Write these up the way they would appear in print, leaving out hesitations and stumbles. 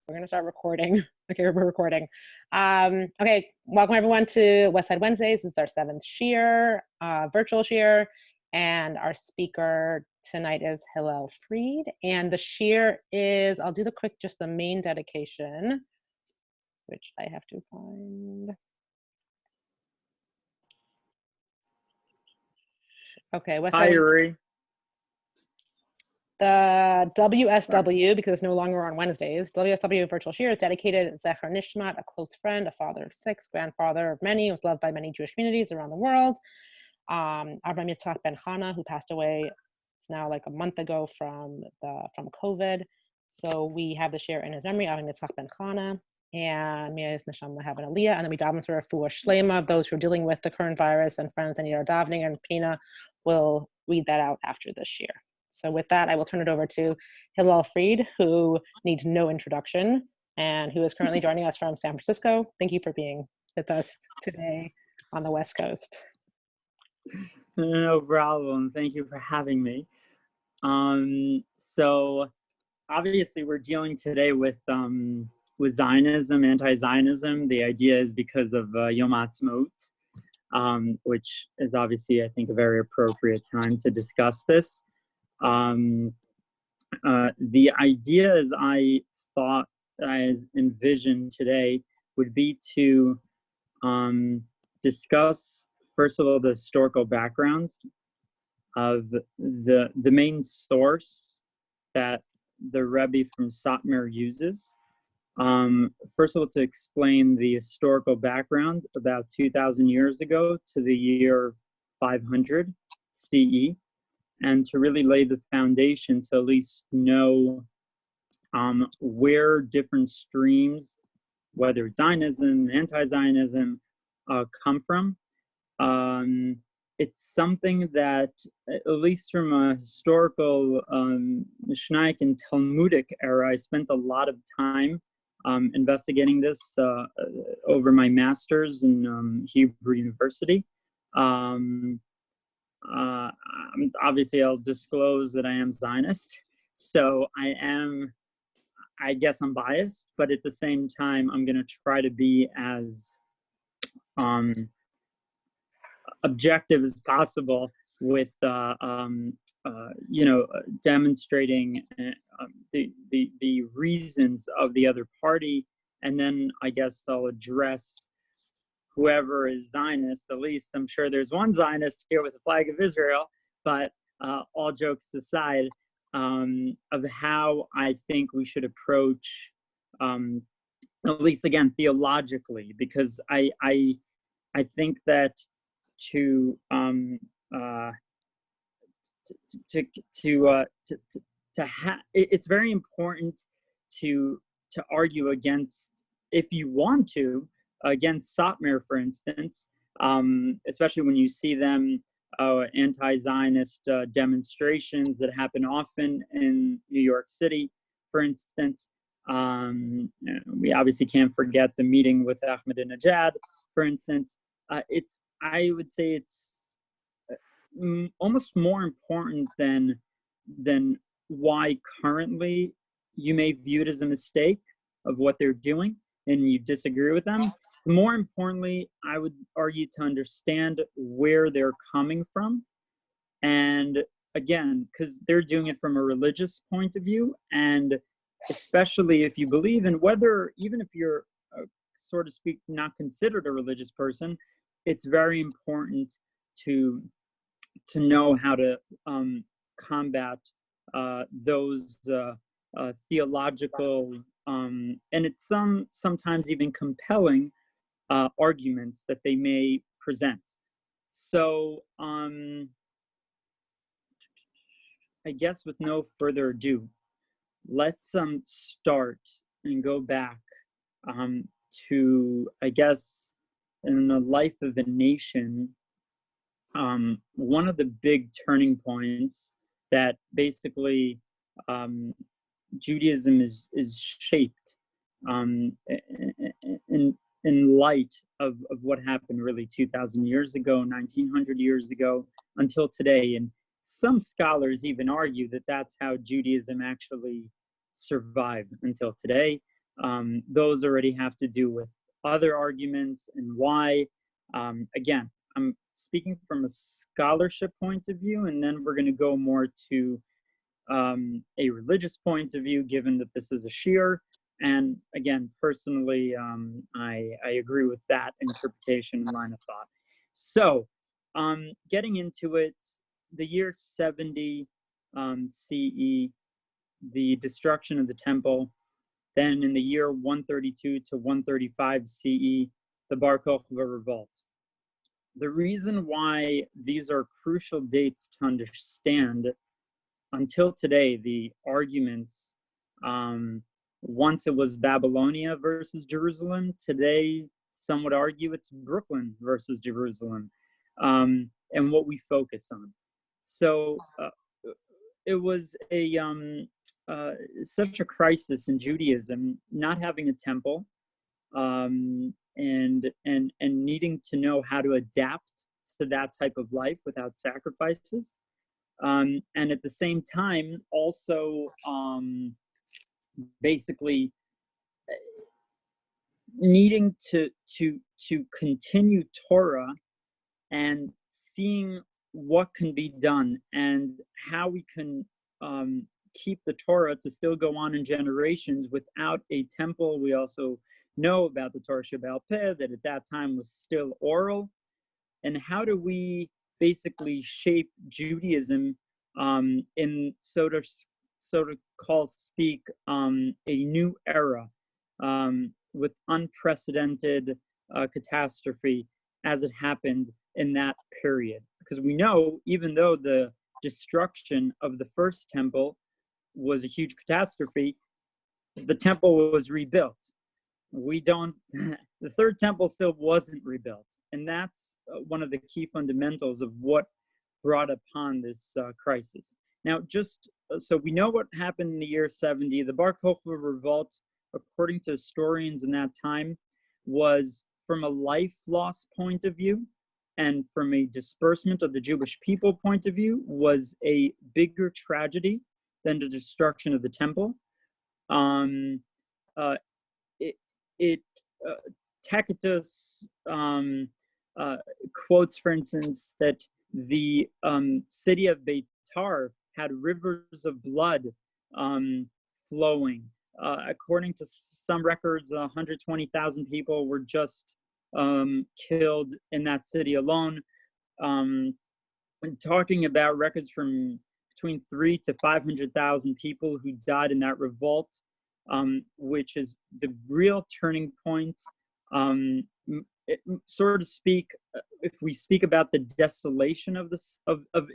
We're going to start recording. Okay, we're recording. Okay, welcome everyone to West Side Wednesdays. This is our 7th shiur, virtual shiur, and our speaker tonight is Hillel Fried. And the shiur is, I'll do just the main dedication, which I have to find. Okay, West Side. Hi, Yuri. The WSW, because it's no longer on Wednesdays, WSW Virtual Shiur is dedicated to Zecher Nishmat, a close friend, a father of 6, grandfather of many, was loved by many Jewish communities around the world. Abraham Yitzhak Ben Chana, who passed away, it's now like a month ago from COVID. So we have the shiur in his memory, Abraham Yitzhak Ben Chana, and may his neshama have an aliyah, and then we daven for a refuah shlema of those who are dealing with the current virus and friends that need our davening, and Pina will read that out after the shiur. So with that, I will turn it over to Hillel Fried, who needs no introduction and who is currently joining us from San Francisco. Thank you for being with us today on the West Coast. No problem. Thank you for having me. So obviously we're dealing today with Zionism, anti-Zionism. The idea is because of Yom Ha'atzmaut, which is obviously, I think, a very appropriate time to discuss this. The idea as I envisioned today would be to discuss, first of all, the historical background of the main source that the Rebbe from Satmar uses. First of all, to explain the historical background about 2,000 years ago to the year 500 CE, and to really lay the foundation to at least know where different streams, whether it's Zionism, anti-Zionism, come from. It's something that, at least from a historical Mishnaic and Talmudic era, I spent a lot of time investigating this over my master's in Hebrew University. Obviously, I'll disclose that I am Zionist, so I guess I'm biased, but at the same time, I'm going to try to be as objective as possible with demonstrating the reasons of the other party, and then I guess I'll address whoever is Zionist. At least I'm sure there's one Zionist here with the flag of Israel, but all jokes aside, of how I think we should approach, at least again theologically, because I think that it's very important to argue against, if you want to, against Satmar, for instance, especially when you see them anti-Zionist demonstrations that happen often in New York City, for instance. We obviously can't forget the meeting with Ahmadinejad, for instance. I would say it's almost more important than why currently you may view it as a mistake of what they're doing and you disagree with them. More importantly, I would argue to understand where they're coming from. And again, because they're doing it from a religious point of view, and especially if you believe in whether, even if you're, so to speak, not considered a religious person, it's very important to know how to combat those theological and it's sometimes even compelling arguments that they may present. So I guess with no further ado, let's start and go back to, I guess, in the life of a nation, one of the big turning points that basically Judaism is shaped in light of what happened really 2,000 years ago, 1,900 years ago, until today. And some scholars even argue that that's how Judaism actually survived until today. Those already have to do with other arguments and why. Again, I'm speaking from a scholarship point of view, and then we're going to go more to a religious point of view, given that this is a shiur. And again, personally, I agree with that interpretation and line of thought. So, getting into it, the year 70 CE, the destruction of the temple. Then in the year 132 to 135 CE, the Bar Kokhba revolt. The reason why these are crucial dates to understand, until today, the arguments, once it was Babylonia versus Jerusalem, today some would argue it's Brooklyn versus Jerusalem, and what we focus on. So it was such a crisis in Judaism, not having a temple, and needing to know how to adapt to that type of life without sacrifices, and at the same time also basically needing to continue Torah and seeing what can be done and how we can keep the Torah to still go on in generations without a temple. We also know about the Torah Shebaal Peh, that at that time was still oral. And how do we basically shape Judaism in so to speak a new era with unprecedented catastrophe as it happened in that period? Because we know, even though the destruction of the first temple was a huge catastrophe, the temple was rebuilt. The third temple still wasn't rebuilt. And that's one of the key fundamentals of what brought upon this crisis. Now, just so we know what happened in the year 70, the Bar Kokhba revolt, according to historians in that time, was from a life loss point of view and from a disbursement of the Jewish people point of view, was a bigger tragedy than the destruction of the temple. Tacitus quotes, for instance, that the city of Beitar had rivers of blood flowing. According to some records, 120,000 people were just killed in that city alone. Talking about records from between 300,000 to 500,000 people who died in that revolt, which is the real turning point. So to speak, if we speak about the desolation of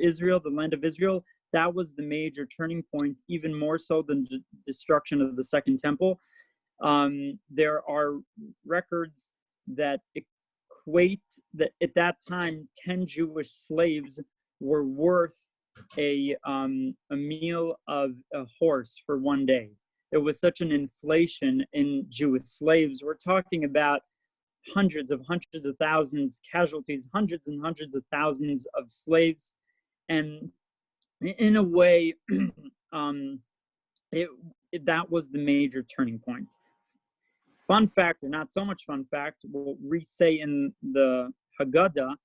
Israel, the land of Israel, that was the major turning point, even more so than the destruction of the Second Temple. There are records that equate that at that time 10 Jewish slaves were worth a meal of a horse for one day. It was such an inflation in Jewish slaves. We're talking about hundreds of thousands casualties, hundreds and hundreds of thousands of slaves. And in a way, that was the major turning point. Fun fact, or not so much fun fact, we'll re-say in the Haggadah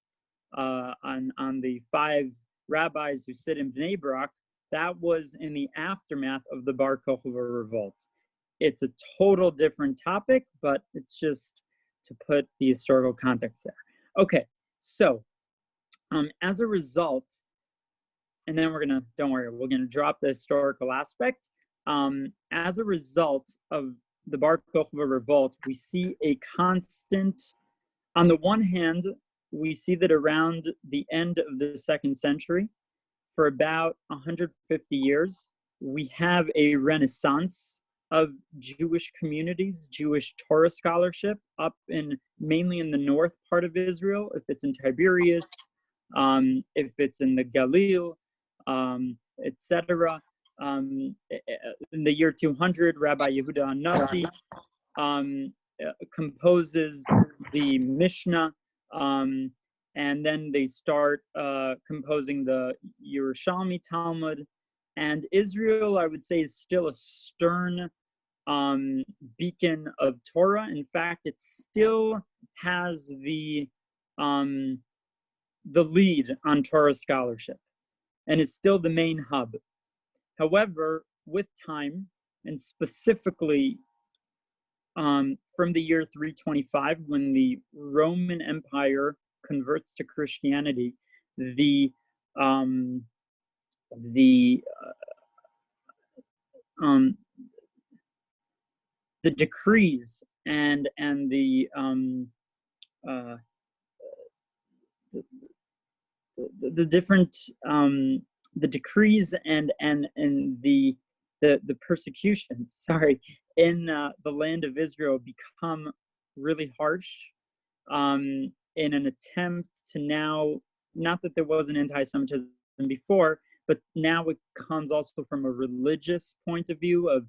on the 5 rabbis who sit in Bnei Brak, that was in the aftermath of the Bar Kokhba revolt. It's a total different topic, but it's just to put the historical context there. Okay, so as a result, and then we're gonna drop the historical aspect. As a result of the Bar Kokhba revolt, we see a constant, on the one hand, we see that around the end of the 2nd century, for about 150 years, we have a renaissance of Jewish communities, Jewish Torah scholarship, up mainly in the north part of Israel, if it's in Tiberias, if it's in the Galil, etc. In the year 200, Rabbi Yehuda Hanassi composes the Mishnah, and then they start composing the Yerushalmi Talmud. And Israel, I would say, is still a stern beacon of Torah. In fact, it still has the lead on Torah scholarship, and it's still the main hub. However, with time, and specifically from the year 325, when the Roman Empire converts to Christianity, the um, the um, the decrees and uh, the different the decrees and the persecutions, sorry, in the land of Israel become really harsh, in an attempt to now, not that there wasn't anti-Semitism before, but now it comes also from a religious point of view of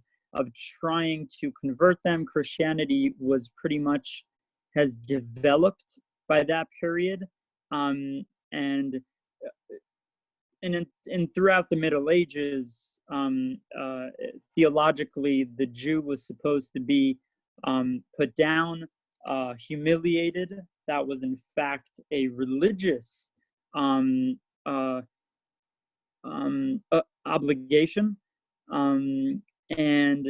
trying to convert them. Christianity was pretty much has developed by that period, and and throughout the Middle Ages, theologically, the Jew was supposed to be put down, humiliated. That was in fact a religious um, uh, obligation, um, and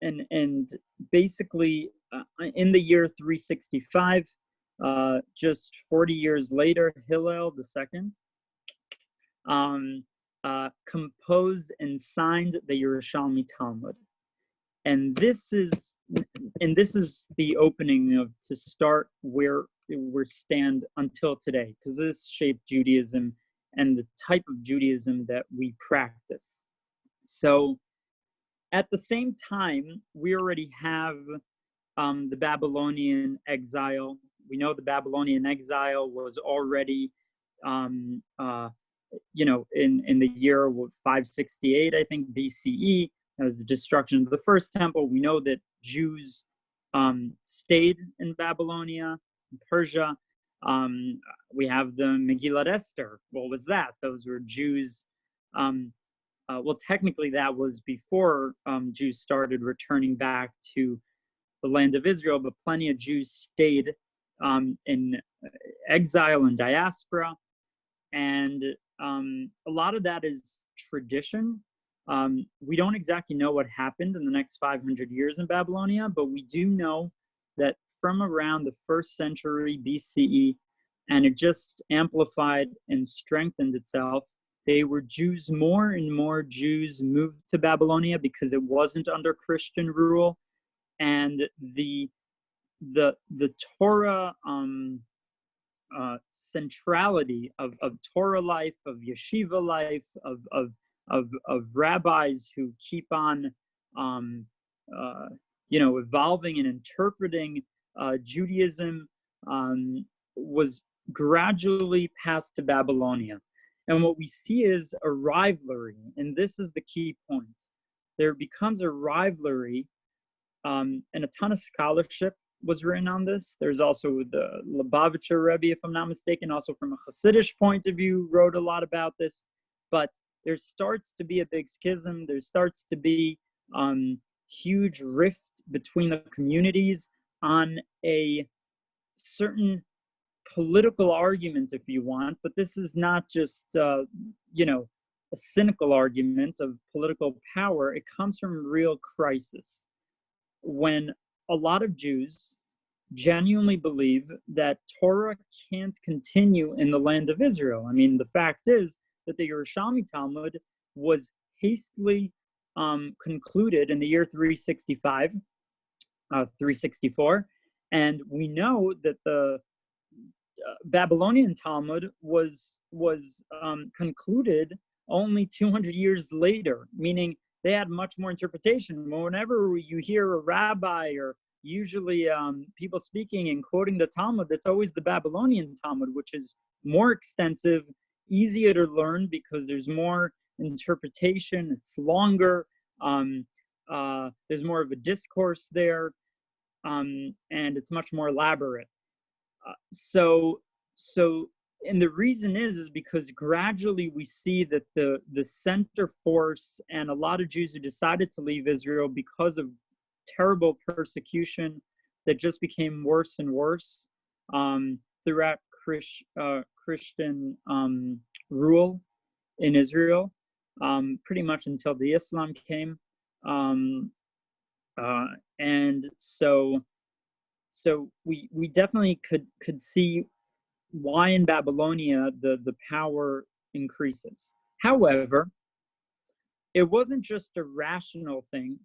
and basically in the year 365, just 40 years later, Hillel II composed and signed the Yerushalmi Talmud, and this is the opening of to start where we stand until today, because this shaped Judaism and the type of Judaism that we practice. So at the same time, we already have the Babylonian exile. We know the Babylonian exile was already in the year 568, I think, BCE. That was the destruction of the first temple. We know that Jews stayed in Babylonia, in Persia. We have the Megillat Esther. What was that? Those were Jews. Well, technically, that was before Jews started returning back to the land of Israel, but plenty of Jews stayed in exile and diaspora. And a lot of that is tradition. We don't exactly know what happened in the next 500 years in Babylonia, but we do know that from around the 1st century BCE, and it just amplified and strengthened itself, they were Jews, more and more Jews moved to Babylonia because it wasn't under Christian rule, and the Torah centrality of Torah life, of yeshiva life, of rabbis who keep on evolving and interpreting Judaism, was gradually passed to Babylonia. And what we see is a rivalry, and this is the key point. There becomes a rivalry, and a ton of scholarship was written on this. There's also the Lubavitcher Rebbe, if I'm not mistaken, also from a Hasidic point of view, wrote a lot about this. But there starts to be a big schism. There starts to be huge rift between the communities on a certain political argument, if you want. But this is not just, a cynical argument of political power. It comes from real crisis. When a lot of Jews genuinely believe that Torah can't continue in the land of Israel. I mean, the fact is that the Yerushalmi Talmud was hastily concluded in the year 365, 364, and we know that the Babylonian Talmud was concluded only 200 years later, meaning they had much more interpretation. Whenever you hear a rabbi or usually people speaking and quoting the Talmud, it's always the Babylonian Talmud, which is more extensive, easier to learn because there's more interpretation, it's longer, there's more of a discourse there, and it's much more elaborate. And the reason is because gradually we see that the center force and a lot of Jews who decided to leave Israel because of terrible persecution that just became worse and worse throughout Christian rule in Israel, pretty much until the Islam came. And so we definitely could see why in Babylonia the power increases. However, it wasn't just a rational thing.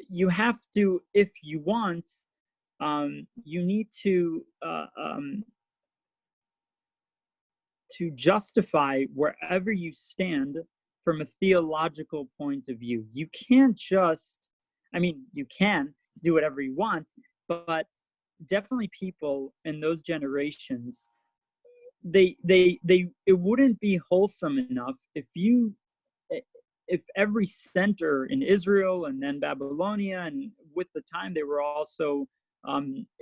You have to, if you want, you need to justify wherever you stand from a theological point of view. You can't just, I mean, you can do whatever you want, but definitely people in those generations, it wouldn't be wholesome enough if every center in Israel and then Babylonia, and with the time they were also,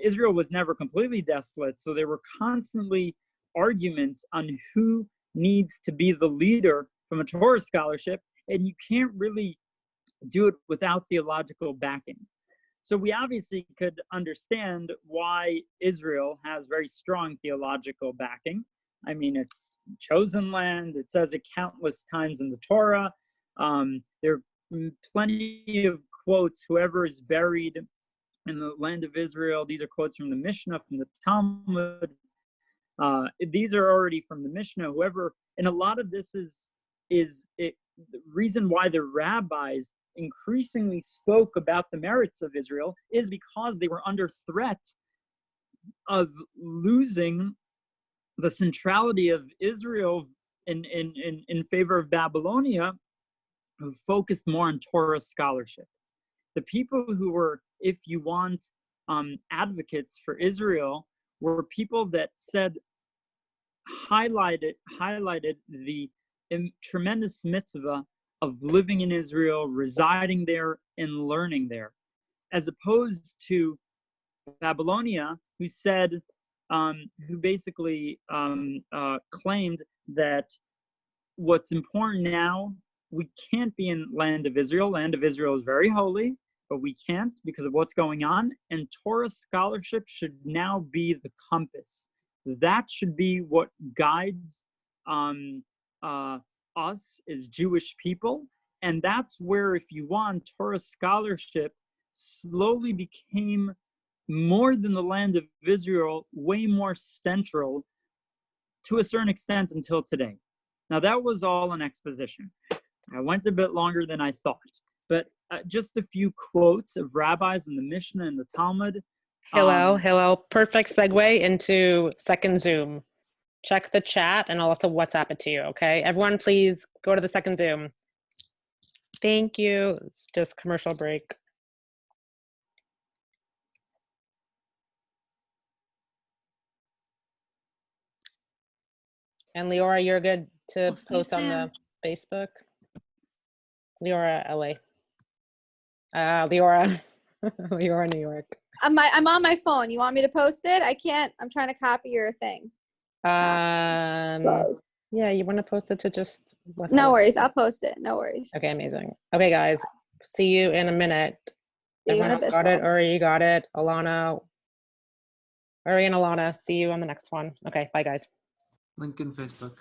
Israel was never completely desolate, so there were constantly arguments on who needs to be the leader from a Torah scholarship, and you can't really do it without theological backing. So we obviously could understand why Israel has very strong theological backing. I mean, it's chosen land. It says it countless times in the Torah. There are plenty of quotes. Whoever is buried in the land of Israel, these are quotes from the Mishnah, from the Talmud. These are already from the Mishnah. Whoever, and a lot of this is the reason why the rabbis increasingly spoke about the merits of Israel is because they were under threat of losing the centrality of Israel in favor of Babylonia, who focused more on Torah scholarship. The people who were, if you want, advocates for Israel were people that highlighted the tremendous mitzvah of living in Israel, residing there, and learning there, as opposed to Babylonia, who basically claimed that what's important now, we can't be in land of Israel. Land of Israel is very holy, but we can't because of what's going on. And Torah scholarship should now be the compass. That should be what guides us as Jewish people. And that's where, if you want, Torah scholarship slowly became more than the land of Israel, way more central to a certain extent until today. Now, that was all an exposition. I went a bit longer than I thought, but just a few quotes of rabbis in the Mishnah and the Talmud. Hello. Perfect segue into second Zoom. Check the chat and I'll also WhatsApp it to you, okay? Everyone, please go to the second Zoom. Thank you. It's just commercial break. And Leora, you're good to post on the Facebook? Leora, LA. Leora, Leora, New York. I'm on my phone. You want me to post it? I can't. I'm trying to copy your thing. Yeah, you want to post it to just... No worries. I'll post it. No worries. Okay, amazing. Okay, guys. See you in a minute. Everyone else got it? Uri, you got it? Alana. Uri and Alana, see you on the next one. Okay, bye, guys. Link in Facebook.